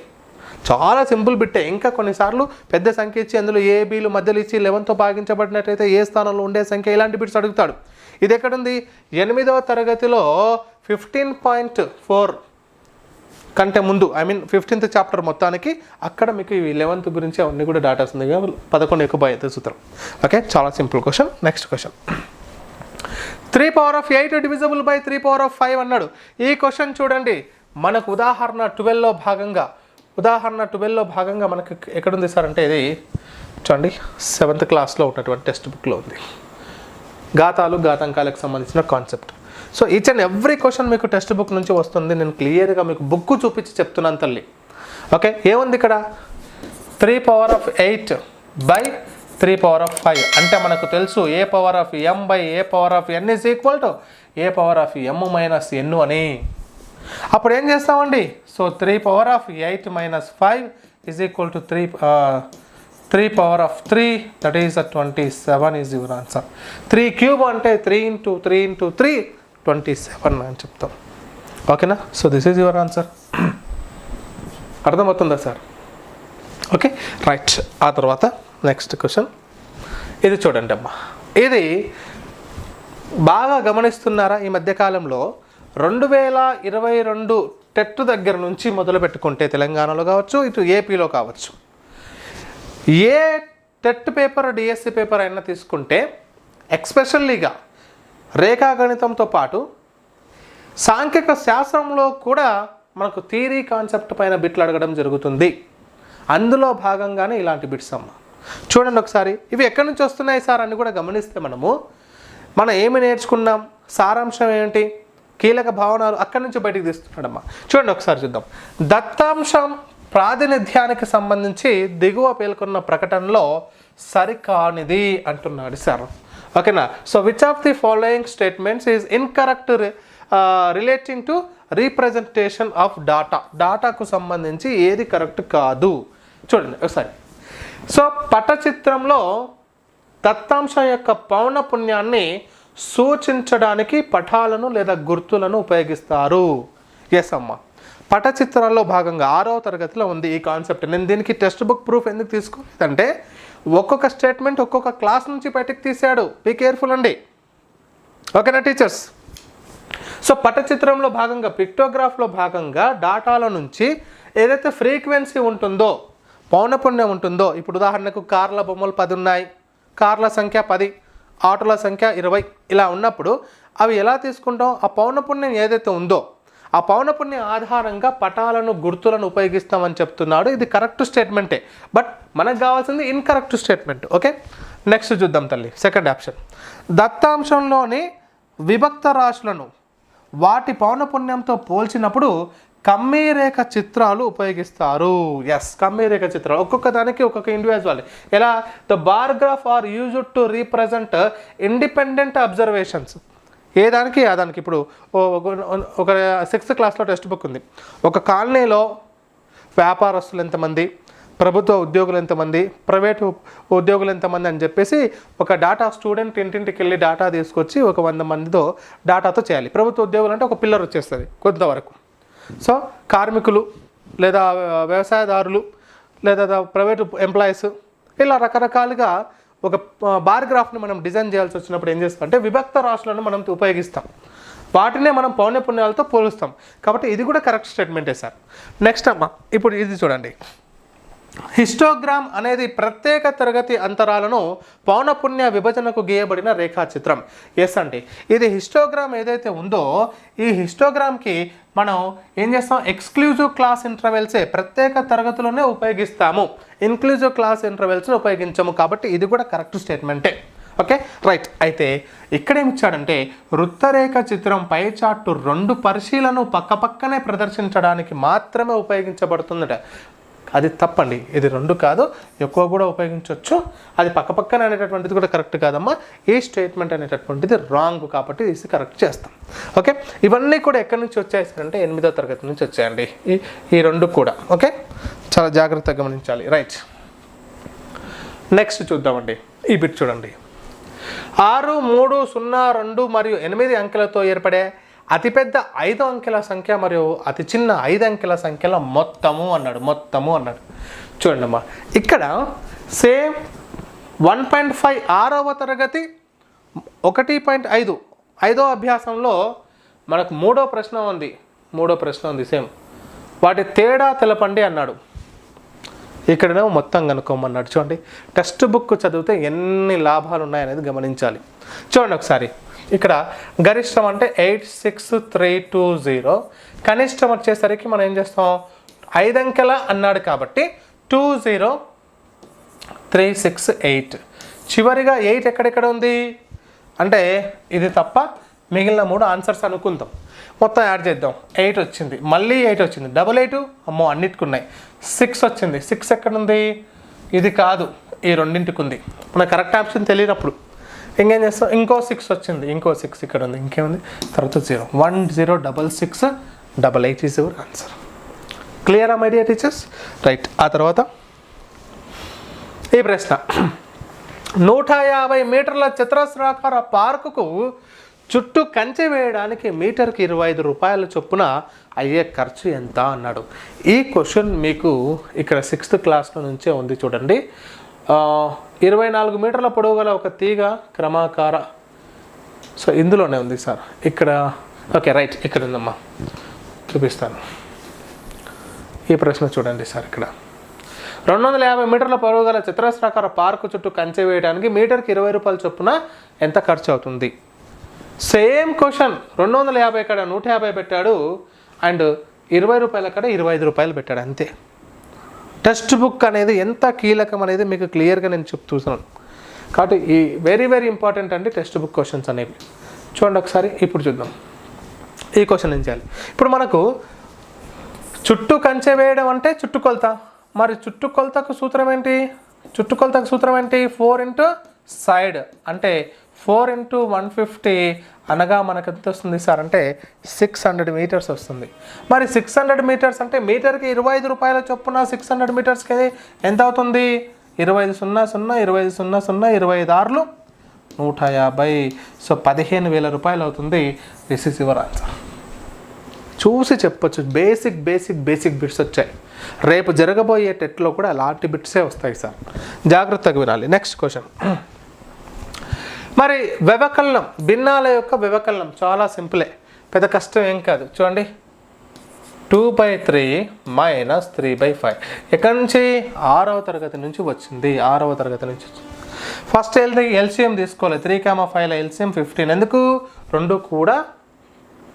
చాలా సింపుల్ బిట్టే. ఇంకా కొన్నిసార్లు పెద్ద సంఖ్య ఇచ్చి అందులో ఏబీలు మధ్యలో ఇచ్చి 11తో భాగించబడినట్టయితే ఏ స్థానంలో ఉండే సంఖ్య, ఇలాంటి బిట్స్ అడుగుతాడు. ఇది ఎక్కడుంది, 8వ తరగతిలో 15.4 కంటే ముందు, ఐ మీన్ 15th చాప్టర్ మొత్తానికి అక్కడ మీకు 11th గురించి అవన్నీ కూడా డాటా ఉంది. 11 ఎక్కువ సూత్రం. ఓకే, చాలా simple question. Next question, 3/8 divisible by 3/5 అన్నాడు. ఈ క్వశ్చన్ చూడండి, మనకు ఉదాహరణ 12లో భాగంగా మనకు ఎక్కడుంది సార్ అంటే ఇది చూడండి 7th క్లాస్లో ఉన్నటువంటి టెక్స్ట్ బుక్లో ఉంది. ఘాతాలు ఘాతాంకాలకు సంబంధించిన concept. So each and every question మీకు టెక్స్ట్ బుక్ నుంచి వస్తుంది. నేను క్లియర్గా మీకు బుక్ చూపించి చెప్తున్నాను తల్లి. ఓకే, ఏముంది ఇక్కడ 3/8 బై 3/5 అంటే మనకు తెలుసు a⁻m by a⁻n is equal to a⁻m minus n అని. అప్పుడు ఏం చేస్తామండి, so 3/8 minus 5 is equal to 3/3 that is 27 is your answer. 3 cube అంటే 3 × 3 × 3 27 అని చెప్తాం. ఓకేనా, so this is your answer. అర్థమవుతుందా సార్? Okay, right. ఆ తర్వాత నెక్స్ట్ క్వశ్చన్ ఇది చూడండి అమ్మా. ఇది బాగా గమనిస్తున్నారా, ఈ మధ్యకాలంలో 2022 టెట్ దగ్గర నుంచి మొదలు పెట్టుకుంటే తెలంగాణలో కావచ్చు, ఇటు ఏపీలో కావచ్చు, ఏ టెట్ పేపర్ డిఎస్సి పేపర్ అయినా తీసుకుంటే ఎక్స్పెషల్లీగా రేఖాగణితంతో పాటు సాంఖ్యక శాస్త్రంలో కూడా మనకు థియరీ కాన్సెప్ట్ పైన బిట్లు అడగడం జరుగుతుంది. అందులో భాగంగానే ఇలాంటి బిట్స్ అమ్మ. చూడండి ఒకసారి, ఇవి ఎక్కడి నుంచి వస్తున్నాయి సార్ అని కూడా గమనిస్తే మనం ఏమి నేర్చుకున్నాం, సారాంశం ఏంటి, కీలక భావనలు అక్కడి నుంచి బయటికి తీస్తున్నాడమ్మా. చూడండి ఒకసారి చూద్దాం. దత్తాంశం ప్రాతినిధ్యానికి సంబంధించి దిగువ పేర్కొన్న ప్రకటనలో సరికానిది అంటున్నాడు సార్. ఓకేనా, so which of the following statements is incorrect relating to representation of డాటాకు సంబంధించి ఏది కరెక్ట్ కాదు చూడండి ఒకసారి. సో పటచిత్రంలో దత్తాంశం యొక్క పౌనపున్యాన్ని సూచించడానికి పటాలను లేదా గుర్తులను ఉపయోగిస్తారు. ఎస్ అమ్మ, పటచిత్రాల్లో భాగంగా 6వ తరగతిలో ఉంది ఈ కాన్సెప్ట్. నేను దీనికి టెక్స్ట్ బుక్ ప్రూఫ్ ఎందుకు తీసుకోలేదంటే ఒక్కొక్క స్టేట్మెంట్ ఒక్కొక్క క్లాస్ నుంచి బయటకు తీశాడు. బీ కేర్ఫుల్ అండి. ఓకేనా టీచర్స్? సో పటచిత్రంలో భాగంగా, పిక్టోగ్రాఫ్లో భాగంగా డాటాల నుంచి ఏదైతే ఫ్రీక్వెన్సీ ఉంటుందో, పౌనపున్యం ఉంటుందో, ఇప్పుడు ఉదాహరణకు కార్ల బొమ్మలు 10 ఉన్నాయి, కార్ల సంఖ్య 10, ఆటోల సంఖ్య 20 ఇలా ఉన్నప్పుడు అవి ఎలా తీసుకుంటాం, ఆ పౌనపున్యం ఏదైతే ఉందో ఆ పౌనపున్యం ఆధారంగా పటాలను గుర్తులను ఉపయోగిస్తామని చెప్తున్నాడు. ఇది కరెక్ట్ స్టేట్మెంటే, బట్ మనకు కావాల్సింది ఇన్కరెక్ట్ స్టేట్మెంట్. ఓకే, నెక్స్ట్ చూద్దాం తల్లి. సెకండ్ ఆప్షన్, దత్తాంశంలోని విభక్త రాశులను వాటి పౌనపున్యంతో పోల్చినప్పుడు కమ్మీరేఖ చిత్రాలు ఉపయోగిస్తారు. ఎస్, కమ్మీరేఖ చిత్రాలు ఒక్కొక్క దానికి ఒక్కొక్క ఇండివిజువల్. ఎలా, the bar graph are used to represent independent observations. ఏ దానికి ఆ దానికి. ఇప్పుడు ఒక 6th క్లాస్లో టెక్స్ట్ బుక్ ఉంది. ఒక కాలనీలో వ్యాపారస్తులు ఎంతమంది, ప్రభుత్వ ఉద్యోగులు ఎంతమంది, ప్రైవేటు ఉద్యోగులు ఎంతమంది అని చెప్పేసి ఒక డాటా స్టూడెంట్ ఇంటింటికి వెళ్ళి డాటా తీసుకొచ్చి ఒక 100 మందితో డాటాతో చేయాలి. ప్రభుత్వ ఉద్యోగులు అంటే ఒక పిల్లర్ వచ్చేస్తుంది కొంతవరకు. సో కార్మికులు లేదా వ్యవసాయదారులు లేదా ప్రైవేటు ఎంప్లాయీస్ ఇలా రకరకాలుగా ఒక బార్ గ్రాఫ్ని మనం డిజైన్ చేయాల్సి వచ్చినప్పుడు ఏం చేస్తాం అంటే విభక్త రాశులను మనం ఉపయోగిస్తాం. వాటినే మనం పౌనపున్యాలతో పోలుస్తాం. కాబట్టి ఇది కూడా కరెక్ట్ స్టేట్మెంటే సార్. నెక్స్ట్ అమ్మా, ఇప్పుడు ఇది చూడండి. హిస్టోగ్రామ్ అనేది ప్రత్యేక తరగతి అంతరాలను పౌనపున్య విభజనకు గీయబడిన రేఖాచిత్రం. ఎస్ అండి, ఇది హిస్టోగ్రామ్ ఏదైతే ఉందో ఈ హిస్టోగ్రామ్కి మనం ఏం చేస్తాం, ఎక్స్క్లూజివ్ క్లాస్ ఇంటర్వెల్సే ప్రత్యేక తరగతిలోనే ఉపయోగిస్తాము, ఇన్క్లూజివ్ క్లాస్ ఇంటర్వెల్స్ని ఉపయోగించము. కాబట్టి ఇది కూడా కరెక్ట్ స్టేట్మెంటే. Okay, right. అయితే ఇక్కడ ఏమి ఇచ్చాడంటే వృత్తరేఖ చిత్రం పై చార్టు 2 పరిశీలను పక్కపక్కనే ప్రదర్శించడానికి మాత్రమే ఉపయోగించబడుతుందట. అది తప్పండి. ఇది 2 కాదు, ఎక్కువ కూడా ఉపయోగించవచ్చు. అది పక్కపక్కన అనేటటువంటిది కూడా కరెక్ట్ కాదమ్మా. ఈ స్టేట్మెంట్ అనేటటువంటిది రాంగ్, కాబట్టి ఇది కరెక్ట్ చేస్తాం. ఓకే, ఇవన్నీ కూడా ఎక్కడి నుంచి వచ్చాయి సార్ అంటే 8వ తరగతి నుంచి వచ్చాయండి ఈ 2 కూడా. ఓకే, చాలా జాగ్రత్తగా గమనించాలి. రైట్, నెక్స్ట్ చూద్దామండి. ఈ బిట్ చూడండి. 6, 3, 0, 2 మరియు 8 అంకెలతో ఏర్పడే అతిపెద్ద 5 అంకెల సంఖ్య మరియు అతి చిన్న 5 అంకెల సంఖ్యల మొత్తము అన్నాడు. చూడండి అమ్మా, ఇక్కడ సేమ్ 1.5 6వ తరగతి 1.5 5వ అభ్యాసంలో మనకు 3వ ప్రశ్న ఉంది సేమ్. వాటి తేడా తెలపండి అన్నాడు. ఇక్కడనేమో మొత్తం కనుక్కోమన్నాడు. చూడండి, టెక్స్ట్ బుక్ చదివితే ఎన్ని లాభాలు ఉన్నాయనేది గమనించాలి. చూడండి ఒకసారి, ఇక్కడ గరిష్టం అంటే 86320, కనిష్టం వచ్చేసరికి మనం ఏం చేస్తాం, 5 అంకెల అన్నాడు కాబట్టి 20368. చివరిగా 8 ఎక్కడెక్కడ ఉంది అంటే ఇది తప్ప మిగిలిన 3 ఆన్సర్స్ అనుకుందాం. మొత్తం యాడ్ చేద్దాం. 8 వచ్చింది, మళ్ళీ 8 వచ్చింది, 8 అమ్మో అన్నిటికి ఉన్నాయి. 6 వచ్చింది, 6 ఎక్కడ ఉంది, ఇది కాదు, ఈ రెండింటికి ఉంది. మనకు కరెక్ట్ ఆప్షన్ తెలియనప్పుడు ఇంకేం చేస్తాం, ఇంకో 6 వచ్చింది, ఇంకో 6 ఇక్కడ ఉంది, ఇంకేముంది, తర్వాత 0 106688 ఈజ్ యువర్ ఆన్సర్. క్లియరా మై డియర్ టీచర్స్? రైట్, ఆ తర్వాత ఈ ప్రశ్న, 150 మీటర్ల చతురస్రాకార పార్కుకు చుట్టూ కంచె వేయడానికి మీటర్కి 25 రూపాయల చొప్పున అయ్యే ఖర్చు ఎంత అన్నాడు. ఈ క్వశ్చన్ మీకు ఇక్కడ 6th క్లాస్లో నుంచే ఉంది. చూడండి, 24 మీటర్ల పొడవు గల ఒక తీగ క్రమాకార, సో ఇందులోనే ఉంది సార్ ఇక్కడ. ఓకే రైట్, ఇక్కడ ఉందమ్మా, చూపిస్తాను. ఈ ప్రశ్న చూడండి సార్, ఇక్కడ 250 మీటర్ల పొడవు గల చతురస్రాకార పార్కు చుట్టూ కంచె వేయడానికి మీటర్కి 20 రూపాయల చొప్పున ఎంత ఖర్చు అవుతుంది. సేమ్ క్వశ్చన్, 250 అక్కడ 150 పెట్టాడు, అండ్ 20 రూపాయలు అక్కడ 25 రూపాయలు పెట్టాడు, అంతే. టెక్స్ట్ బుక్ అనేది ఎంత కీలకం అనేది మీకు క్లియర్గా నేను చెప్తున్నాను. కాబట్టి ఈ వెరీ ఇంపార్టెంట్ అండి టెక్స్ట్ బుక్ క్వశ్చన్స్ అనేవి. చూడండి ఒకసారి, ఇప్పుడు చూద్దాం ఈ క్వశ్చన్ ఏం చేయాలి. ఇప్పుడు మనకు చుట్టూ కంచె వేయడం అంటే చుట్టుకొలత. మరి చుట్టుకొలతకు సూత్రం ఏంటి? 4 ఇంటూ సైడ్ అంటే 4 ఇంటూ 150 అనగా మనకు ఎంత వస్తుంది సార్ అంటే 600 మీటర్స్ వస్తుంది. మరి 600 మీటర్స్ అంటే మీటర్కి 25 రూపాయల చొప్పున 600 మీటర్స్కి ఎంత అవుతుంది? 25 25 150, సో 15,000 రూపాయలు అవుతుంది. This is your answer. చూసి చెప్పొచ్చు, బేసిక్ బిట్స్ వచ్చాయి. రేపు జరగబోయే టెట్లో కూడా అలాంటి బిట్సే వస్తాయి సార్, జాగ్రత్తగా వినాలి. నెక్స్ట్ క్వశ్చన్, మరి వ్యవకలనం, భిన్నాల యొక్క వ్యవకలనం చాలా సింపులే, పెద్ద కష్టం ఏం కాదు. చూడండి, 2/3 - 3/5 ఎక్కడి నుంచి? 6వ తరగతి నుంచి వచ్చింది. ఫస్ట్ ఎల్సిఎం తీసుకోవాలి. 3, 5 ఎల్సిఎం 15. ఎందుకు? 2 కూడా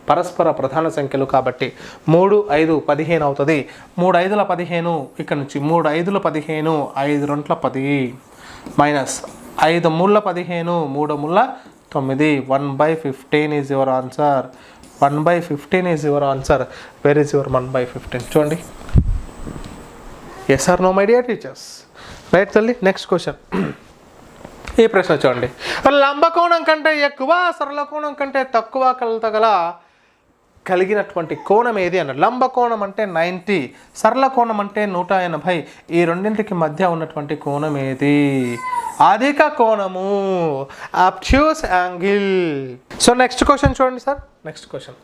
పరస్పర ప్రధాన సంఖ్యలు కాబట్టి 3, 5, 15 అవుతుంది. 3, 5ల 15 ఇక్కడ నుంచి 3, 5ల 15, 5, 2ల 10 మైనస్ 5, 3ల 15, 3, 3ల 9. 1/15 is your answer. 1/15 is your answer. Where is your 1/15? చూడండి, yes or no my dear teachers? Right తల్లి. నెక్స్ట్ క్వశ్చన్, ఈ ప్రశ్న చూడండి, లంబకోణం కంటే ఎక్కువ సరళ కోణం కంటే తక్కువ కొలత కలిగినటువంటి కోణం ఏది అన్నాడు. లంబకోణం అంటే 90, సరళ కోణం అంటే 180. ఈ రెండింటికి మధ్య ఉన్నటువంటి కోణం ఏది? అధిక కోణము, obtuse angle. So next question చూడండి సార్. నెక్స్ట్ క్వశ్చన్,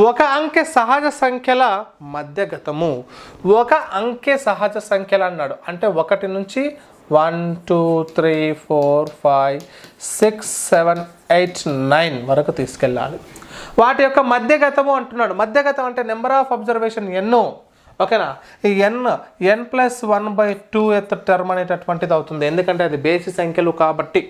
ఒక అంకె సహజ సంఖ్యల మధ్యగతము. ఒక అంకె సహజ సంఖ్యలు అన్నాడు అంటే 1 నుంచి 1, 2, 3, 4, 5, 6, 7, 8, 9 వరకు తీసుకెళ్ళాలి. వాటి యొక్క మధ్యగతము అంటున్నాడు. మధ్యగతం అంటే నెంబర్ ఆఫ్ అబ్జర్వేషన్ ఎన్నో, ఓకేనా? ఈ n+1/2 టర్మ్ అనేటటువంటిది అవుతుంది, ఎందుకంటే అది బేసి సంఖ్యలు కాబట్టి.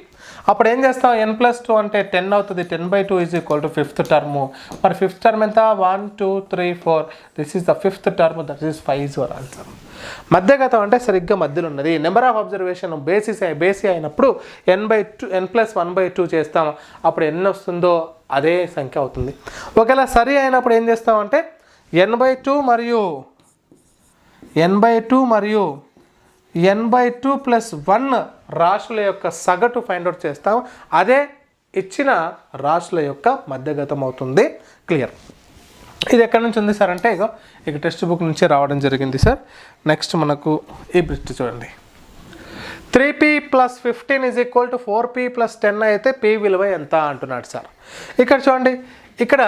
అప్పుడు ఏం చేస్తాం? n+2 అంటే 10 అవుతుంది. 10/2 is equal to 5th term. మరి 5th టర్మ్ ఎంత? 1, 2, 3, 4. This is the 5th term, that is 5 is your answer. మధ్యగతం అంటే సరిగ్గా మధ్యలో ఉన్నది. నెంబర్ ఆఫ్ అబ్జర్వేషన్ బేసి అయినప్పుడు n+1/2 చేస్తాం, అప్పుడు ఎన్ని వస్తుందో అదే సంఖ్య అవుతుంది. ఒకవేళ సరి అయినప్పుడు ఏం చేస్తామంటే n/2 మరియు n/2 మరియు n/2 + 1 రాశుల యొక్క సగటు ఫైండ్ అవుట్ చేస్తాం. అదే ఇచ్చిన రాశుల యొక్క మధ్యగతం అవుతుంది. క్లియర్. ఇది ఎక్కడి నుంచి ఉంది సార్ అంటే ఇక టెక్స్ట్ బుక్ నుంచి రావడం జరిగింది సార్. నెక్స్ట్ మనకు ఈ బిట్ చూడండి. 3p + 15 = 4p + 10 అయితే p విలువ ఎంత అంటున్నాడు సార్. ఇక్కడ చూడండి, ఇక్కడ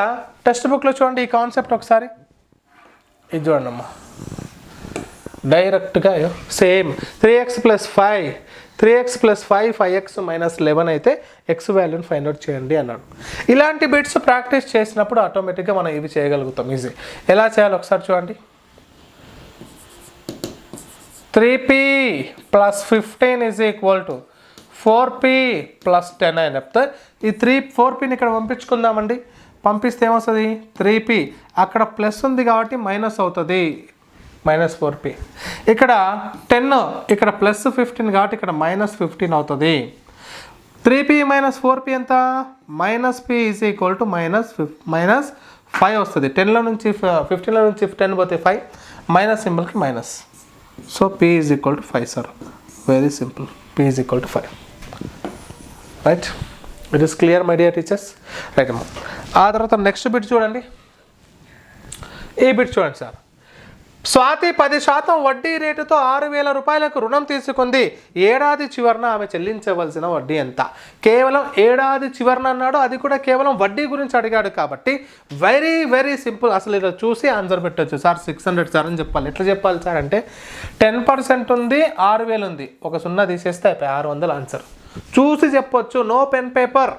టెక్స్ట్ బుక్లో చూడండి ఈ కాన్సెప్ట్ ఒకసారి. ఇది చూడండి అమ్మా, డైరెక్ట్గా సేమ్ 3x + 5 3x + 5 5x - 11 అయితే x వాల్యూని ఫైండ్ అవుట్ చేయండి అన్నాడు. ఇలాంటి బిట్స్ ప్రాక్టీస్ చేసినప్పుడు ఆటోమేటిక్గా మనం ఇవి చేయగలుగుతాం. ఈజీ. ఎలా చేయాలో ఒకసారి చూడండి. 3p + 15 = 4p + 10 అని చెప్తే ఈ 4pని ఇక్కడ పంపించుకుందామండి. పంపిస్తే ఏమవుతుంది? 3p అక్కడ ప్లస్ ఉంది కాబట్టి మైనస్ అవుతుంది, -4p. ఇక్కడ 10 ఇక్కడ +15 కాబట్టి ఇక్కడ -15 అవుతుంది. 3p - 4p ఎంత? -p - -5 వస్తుంది. 10లో నుంచి 15లో నుంచి 10 పోతే 5, మైనస్ సింబల్కి minus. So p = 5 sir. Very simple. p = 5. Right. It is clear my dear teachers. Right అమ్మా. ఆ తర్వాత నెక్స్ట్ బిట్ చూడండి. ఈ బిట్ చూడండి సార్. స్వాతి 10% వడ్డీ రేటుతో 6,000 రూపాయలకు రుణం తీసుకుంది. ఏడాది చివరన ఆమె చెల్లించవలసిన వడ్డీ ఎంత? కేవలం ఏడాది చివరన అన్నాడు, అది కూడా కేవలం వడ్డీ గురించి అడిగాడు కాబట్టి వెరీ వెరీ సింపుల్. అసలు ఇలా చూసి ఆన్సర్ పెట్టచ్చు సార్. 600 సార్ అని చెప్పాలి. ఎట్లా చెప్పాలి సార్ అంటే 10% ఉంది, 6,000 ఉంది, ఒక 0 తీసేస్తే అయిపోయి 600 ఆన్సర్. చూసి చెప్పొచ్చు, నో పెన్ పేపర్.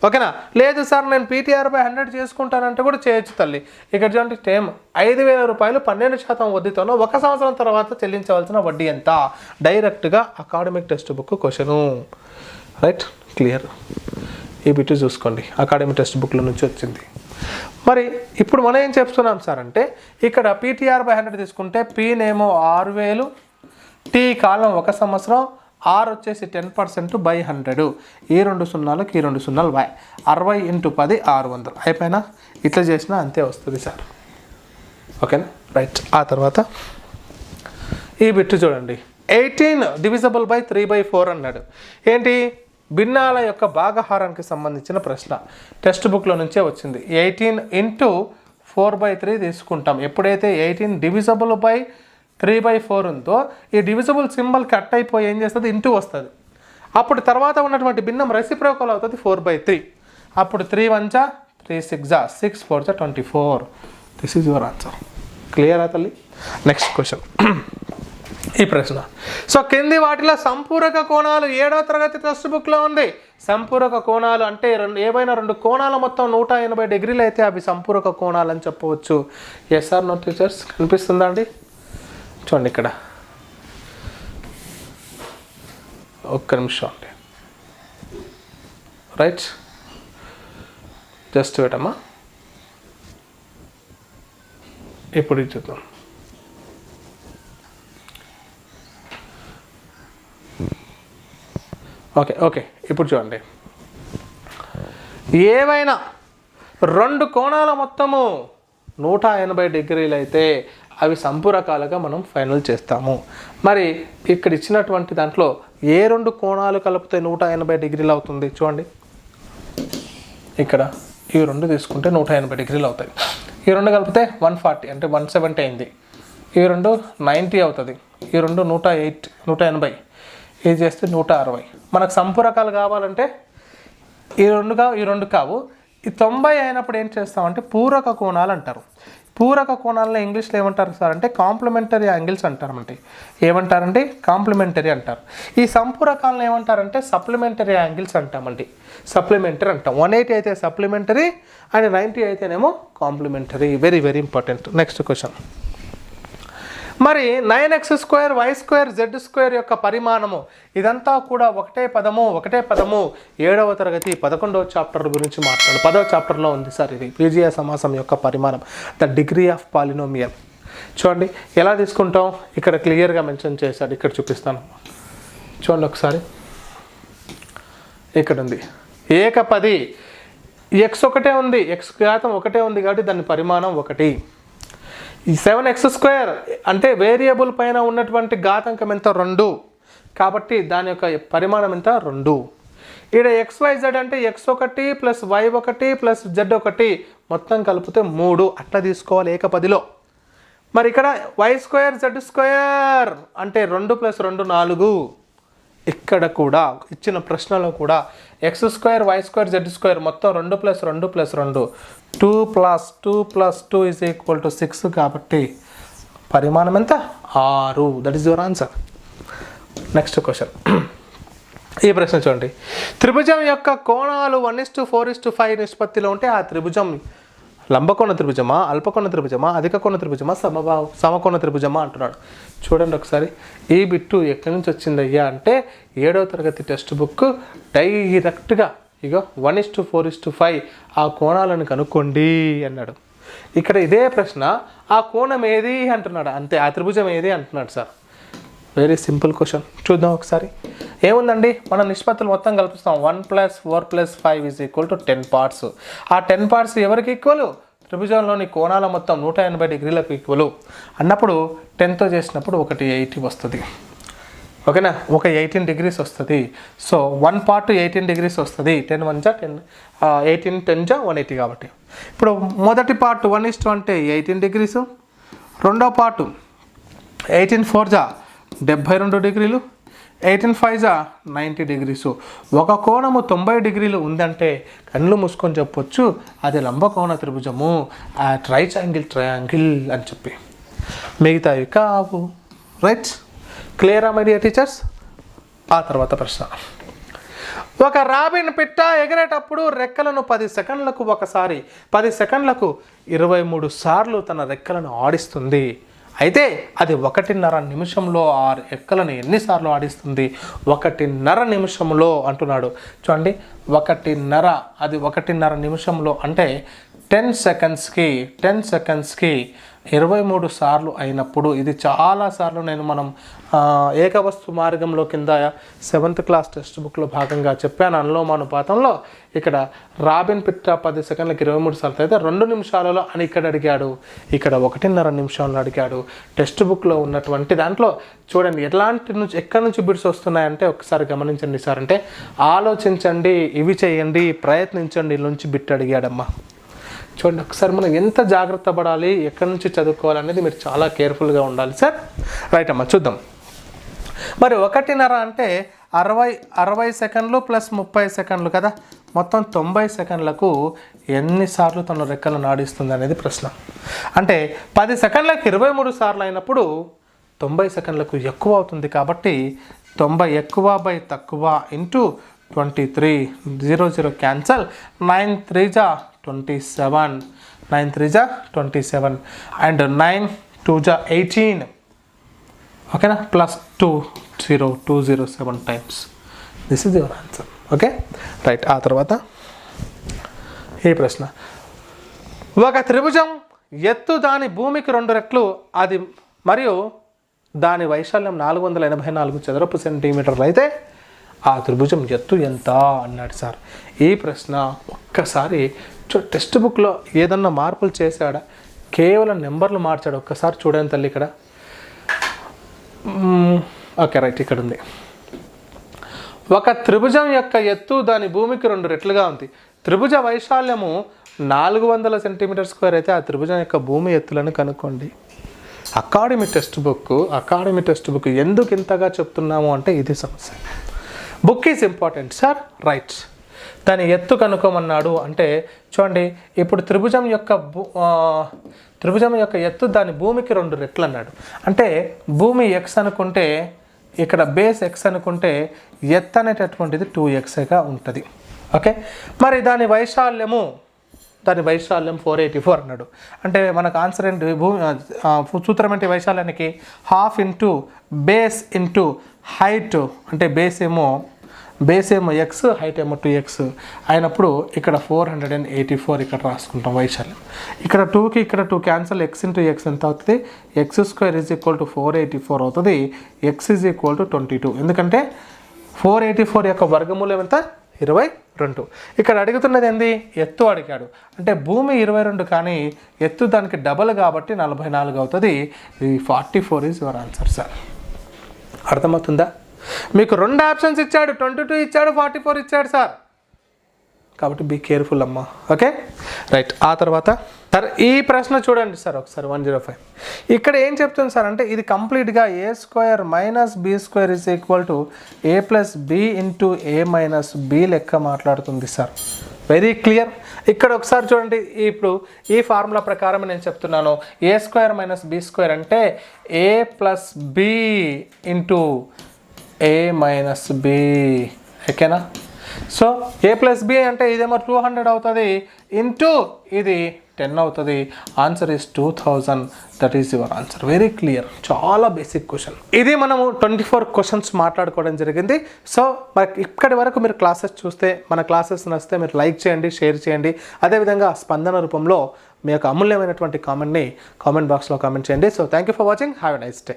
ఓకేనా? లేదు సార్ నేను PTR/100 చేసుకుంటానంటే కూడా చేయొచ్చు తల్లి. ఇక్కడ చూడండి, టైం 5,000 రూపాయలు 12% వడ్డీతోనో 1 సంవత్సరం తర్వాత చెల్లించవలసిన వడ్డీ ఎంత? డైరెక్ట్గా academic text book question. Right. Clear. ఈ బిట్ చూసుకోండి, అకాడమిక్ టెక్స్ట్ బుక్లో నుంచి వచ్చింది. మరి ఇప్పుడు మనం ఏం చెప్తున్నాం సార్ అంటే ఇక్కడ PTR/100 తీసుకుంటే p నేమో 6,000, t కాలం 1 సంవత్సరం, r వచ్చేసి 10%/100. ఈ 2 సున్నాలకు ఈ 2 సున్నాలు 60 × 10 600. అయిపోయినా ఇట్లా చేసినా అంతే వస్తుంది సార్. ఓకేనా? రైట్. ఆ తర్వాత ఈ బిట్ చూడండి. 18 divisible by 3/4 అన్నాడు. ఏంటి? భిన్నాల యొక్క భాగహారానికి సంబంధించిన ప్రశ్న. టెక్స్ట్ బుక్లో నుంచే వచ్చింది. 18 × 4/3 తీసుకుంటాం. ఎప్పుడైతే 18 divisible by 3/4 ఉందో ఈ డివిజిబుల్ సింబల్ కట్ అయిపోయి ఏం చేస్తుంది? ఇంటూ వస్తుంది. అప్పుడు తర్వాత ఉన్నటువంటి భిన్నం రెసిప్రోకల్ అవుతుంది 4/3. అప్పుడు 3 1 3 6 6 4 24. This is your answer. Clear తల్లి? Next question. ఈ ప్రశ్న. సో కింది వాటిలో సంపూరక కోణాలు 7వ తరగతి టెక్స్ట్ బుక్లో ఉంది. సంపూరక కోణాలు అంటే ఏవైనా 2 కోణాల మొత్తం 180 డిగ్రీలు అయితే అవి సంపూరక కోణాలు అని చెప్పవచ్చు. Yes or no teachers? కనిపిస్తుందా అండి? చూడండి ఇక్కడ ఒక్క నిమిషం అండి. రైట్. జస్ట్ వెయిట్ అమ్మా. ఇప్పుడు ఇది చూద్దాం. ఓకే ఇప్పుడు చూడండి. ఏవైనా 2 కోణాల మొత్తము 180 డిగ్రీలు అయితే అవి సంపూరకాలుగా మనం ఫైనల్ చేస్తాము. మరి ఇక్కడ ఇచ్చినటువంటి దాంట్లో ఏ 2 కోణాలు కలిపితే 180 డిగ్రీలు అవుతుంది? చూడండి, ఇక్కడ ఈ 2 తీసుకుంటే 180 డిగ్రీలు అవుతాయి. ఈ 2 కలిపితే 140 అంటే 170 అయింది. ఈ 2 90 అవుతుంది. ఈ 2 108 180. ఇది చేస్తే 160. మనకు సంపూరకాలు కావాలంటే ఈ 2 కావు. ఈ 90 అయినప్పుడు ఏం చేస్తామంటే పూరక కోణాలు అంటారు. పూరక కోణాలను ఇంగ్లీష్లో ఏమంటారు సార్ అంటే కాంప్లిమెంటరీ యాంగిల్స్ అంటారంటే. ఏమంటారంటే కాంప్లిమెంటరీ అంటారు. ఈ సంపూరకాలను ఏమంటారంటే సప్లిమెంటరీ యాంగిల్స్ అంటామండి. సప్లిమెంటరీ అంటాం. 180 అయితే సప్లిమెంటరీ అండ్ 90 అయితేనేమో complementary. Very very important. Next question. మరి 9x² y² z² యొక్క పరిమాణము ఇదంతా కూడా ఒకటే పదము 7వ తరగతి 11వ చాప్టర్ గురించి మాట్లాడు. 10వ చాప్టర్లో ఉంది సార్ ఇది. పీజీయ సమాసం యొక్క పరిమాణం, ద డిగ్రీ ఆఫ్ పాలినోమియల్. చూడండి ఎలా తీసుకుంటాం, ఇక్కడ క్లియర్గా మెన్షన్ చేశాడు. ఇక్కడ చూపిస్తాను చూడండి ఒకసారి. ఇక్కడ ఉంది ఏకపది. x ఒకటే ఉంది, x ఘాతం ఒకటే ఉంది కాబట్టి దాని పరిమాణం 1. ఈ 7x² అంటే వేరియబుల్ పైన ఉన్నటువంటి ఘాతాంకం ఎంత 2, కాబట్టి దాని యొక్క పరిమాణం ఎంత 2. ఇక్కడ XYZ అంటే x1 plus y1 plus z1 మొత్తం కలిపితే 3 అట్లా తీసుకోవాలి ఏకపదిలో. మరి ఇక్కడ y² z² అంటే 2 ప్లస్ 2 4. ఇక్కడ కూడా ఇచ్చిన ప్రశ్నలో కూడా x² y² z² మొత్తం 2 plus 2 plus 2 2 plus 2 plus 2 is equal to 6, కాబట్టి పరిమాణం ఎంత 6. That is your answer. Next question. ఈ ప్రశ్న చూడండి. త్రిభుజం యొక్క కోణాలు 1:4:5 నిష్పత్తిలో ఉంటే ఆ త్రిభుజం లంబకోణ త్రిభుజమా, అల్పకోణ త్రిభుజమా, అధిక కోణ త్రిభుజమా, సమకోణ త్రిభుజమా అంటున్నాడు. చూడండి ఒకసారి. ఈ బిట్టు ఎక్కడి నుంచి వచ్చిందయ్యా అంటే 7వ తరగతి టెక్స్ట్ బుక్ డైరెక్ట్గా ఇగో 1:4:5 ఆ కోణాలను కనుక్కోండి అన్నాడు. ఇక్కడ ఇదే ప్రశ్న ఆ కోణం ఏది అంటున్నాడు, అంతే. ఆ త్రిభుజం ఏది అంటున్నాడు సార్. Very simple question. చూద్దాం ఒకసారి. ఏముందండి, మనం నిష్పత్తులు మొత్తం కలుపుస్తాం. 1 + 4 + 5 ఈజ్ ఈక్వల్ టు 10 పార్ట్స్. ఆ 10 పార్ట్స్ ఎవరికి ఈక్వల్? త్రిభుజంలోని కోణాల మొత్తం 180 డిగ్రీలకు ఈక్వల్ అన్నప్పుడు 10తో చేసినప్పుడు ఒకటి 80 వస్తుంది. ఓకేనా, ఒక 18 డిగ్రీస్ వస్తుంది. సో 1 పార్ట్ 18 డిగ్రీస్ వస్తుంది. 10 1 = 10, 18 10 = 180 కాబట్టి. ఇప్పుడు మొదటి పార్ట్ 1:2 అంటే 18 డిగ్రీసు, రెండో పార్ట్ 18 4 = 72 డిగ్రీలు, 18 5 = 90 డిగ్రీసు. ఒక కోణము 90 డిగ్రీలు ఉందంటే కళ్ళు మూసుకొని చెప్పొచ్చు అది లంబకోణ త్రిభుజము, రైట్ యాంగిల్ ట్రయాంగిల్ అని చెప్పి. మిగతావి కావు. రైట్, క్లియరా మై డియర్ టీచర్స్? ఆ తర్వాత ప్రశ్న. ఒక రాబిన్ పిట్ట ఎగిరేటప్పుడు రెక్కలను 10 సెకండ్లకు ఒకసారి 10 సెకండ్లకు 23 సార్లు తన రెక్కలను ఆడిస్తుంది. అయితే అది 1.5 నిమిషంలో ఆ రెక్కలను ఎన్నిసార్లు ఆడిస్తుంది? 1.5 నిమిషంలో అంటున్నాడు. చూడండి, 1.5, అది 1.5 నిమిషంలో అంటే 10 సెకండ్స్కి 23 సార్లు అయినప్పుడు ఇది చాలా సార్లు మనం ఏకవస్తు మార్గంలో కింద 7th క్లాస్ టెక్స్ట్ బుక్లో భాగంగా చెప్పాను అనులోమానుపాతంలో. ఇక్కడ రాబిన్ పిట్ట 10 సెకండ్లకు 23 సార్లు అయితే 2 నిమిషాలలో అని ఇక్కడ అడిగాడు, ఇక్కడ 1.5 నిమిషంలో అడిగాడు. టెక్స్ట్ బుక్లో ఉన్నటువంటి దాంట్లో చూడండి ఎక్కడి నుంచి బిట్స్ వస్తున్నాయంటే ఒకసారి గమనించండి సార్. అంటే ఆలోచించండి, ఇవి చేయండి, ప్రయత్నించండి నుంచి బిట్ అడిగాడమ్మా. చూడండి ఒకసారి మనం ఎంత జాగ్రత్త పడాలి, ఎక్కడి నుంచి చదువుకోవాలనేది మీరు చాలా కేర్ఫుల్గా ఉండాలి సార్. రైట్ అమ్మా, చూద్దాం. మరి 1.5 అంటే 60 సెకండ్లు ప్లస్ 30 సెకండ్లు కదా, మొత్తం 90 సెకండ్లకు ఎన్నిసార్లు తన రెక్కలను ఆడిస్తుంది అనేది ప్రశ్న. అంటే 10 సెకండ్లకు 23 సార్లు అయినప్పుడు 90 సెకండ్లకు ఎక్కువ అవుతుంది. కాబట్టి 90 ఎక్కువ బై తక్కువ ఇంటూ 23, 0 క్యాన్సల్, 9 3 = 27, 9 3 = 27 అండ్ 9 2 = 18. ఓకేనా, plus 207 times. This is your answer. Okay right. ఆ తర్వాత ఈ ప్రశ్న. ఒక త్రిభుజం ఎత్తు దాని భూమికి 2 రెట్లు అది మరియు దాని వైశాల్యం 484 చదరపు సెంటీమీటర్లు అయితే ఆ త్రిభుజం ఎత్తు ఎంత అన్నాడు సార్. ఈ ప్రశ్న ఒక్కసారి టెక్స్ట్ బుక్లో ఏదన్నా మార్పులు చేశాడా, కేవలం నెంబర్లు మార్చాడు? ఒక్కసారి చూడండి తల్లి ఇక్కడ. ఓకే రైట్, ఇక్కడ ఉంది. ఒక త్రిభుజం యొక్క ఎత్తు దాని భూమికి 2 రెట్లుగా ఉంది. త్రిభుజ వైశాల్యము 400 సెంటీమీటర్ స్క్వేర్ అయితే ఆ త్రిభుజం యొక్క భూమి ఎత్తులను కనుక్కోండి. అకాడమీ టెక్స్ట్ బుక్ ఎందుకు ఇంతగా చెప్తున్నాము అంటే ఇది సమస్య. Book is important sir. Right, దాని ఎత్తు కనుక్కోమన్నాడు అంటే చూడండి, ఇప్పుడు త్రిభుజం యొక్క ఎత్తు దాని భూమికి 2 రెట్లు అన్నాడు. అంటే భూమి x అనుకుంటే ఇక్కడ బేస్ x అనుకుంటే ఎత్తు అనేటటువంటిది 2xగా ఉంటుంది. ఓకే, మరి దాని వైశాల్యం 484 అన్నాడు. అంటే మనకు ఆన్సర్ ఏంటి? సూత్రం ఏంటి వైశాల్యానికి? 1/2 ఇంటూ బేస్ ఇంటూ హైట్. అంటే బేస్ ఏమో x, హైట్ ఏమో 2x అయినప్పుడు ఇక్కడ 484 ఇక్కడ రాసుకుంటాం వైశాల్యం. ఇక్కడ 2కి ఇక్కడ 2 క్యాన్సల్, x ఇంటూ x ఎంత అవుతుంది? x² = 484 అవుతుంది. x = 22. ఎందుకంటే 484 యొక్క వర్గమూలం ఎంత? 22. ఇక్కడ అడుగుతున్నది ఏంది? ఎత్తు అడిగాడు. అంటే భూమి 22 కానీ ఎత్తు దానికి డబల్ కాబట్టి 44 అవుతుంది. ఈ 44 ఈజ్ యువర్ ఆన్సర్ సార్. అర్థమవుతుందా? మీకు 2 ఆప్షన్స్ ఇచ్చాడు, 22 ఇచ్చాడు, 44 ఇచ్చాడు సార్. కాబట్టి బీ కేర్ఫుల్ అమ్మా. Okay right. ఆ తర్వాత సార్ ఈ ప్రశ్న చూడండి సార్ ఒకసారి 105. ఇక్కడ ఏం చెప్తుంది సార్ అంటే ఇది కంప్లీట్గా a² - b² = a+b × a - b లెక్క మాట్లాడుతుంది సార్. Very clear. ఇక్కడ ఒకసారి చూడండి, ఇప్పుడు ఈ ఫార్ములా ప్రకారం నేను చెప్తున్నాను. a² - b² అంటే a+b × a - b. ఓకేనా? సో a+b అంటే ఇదేమో 200 అవుతుంది, ఇంటూ ఇది 10 అవుతుంది. Answer is 2000. That is your answer. Very clear. చాలా బేసిక్ క్వశ్చన్ ఇది. మనము 24 క్వశ్చన్స్ మాట్లాడుకోవడం జరిగింది. సో మనకి ఇక్కడి వరకు మీరు క్లాసెస్ చూస్తే, మన క్లాసెస్ నచ్చితే మీరు లైక్ చేయండి, షేర్ చేయండి. అదేవిధంగా స్పందన రూపంలో మీ యొక్క అమూల్యమైనటువంటి కామెంట్ని కామెంట్ బాక్స్లో కామెంట్ చేయండి. So thank you for watching. Have a nice day.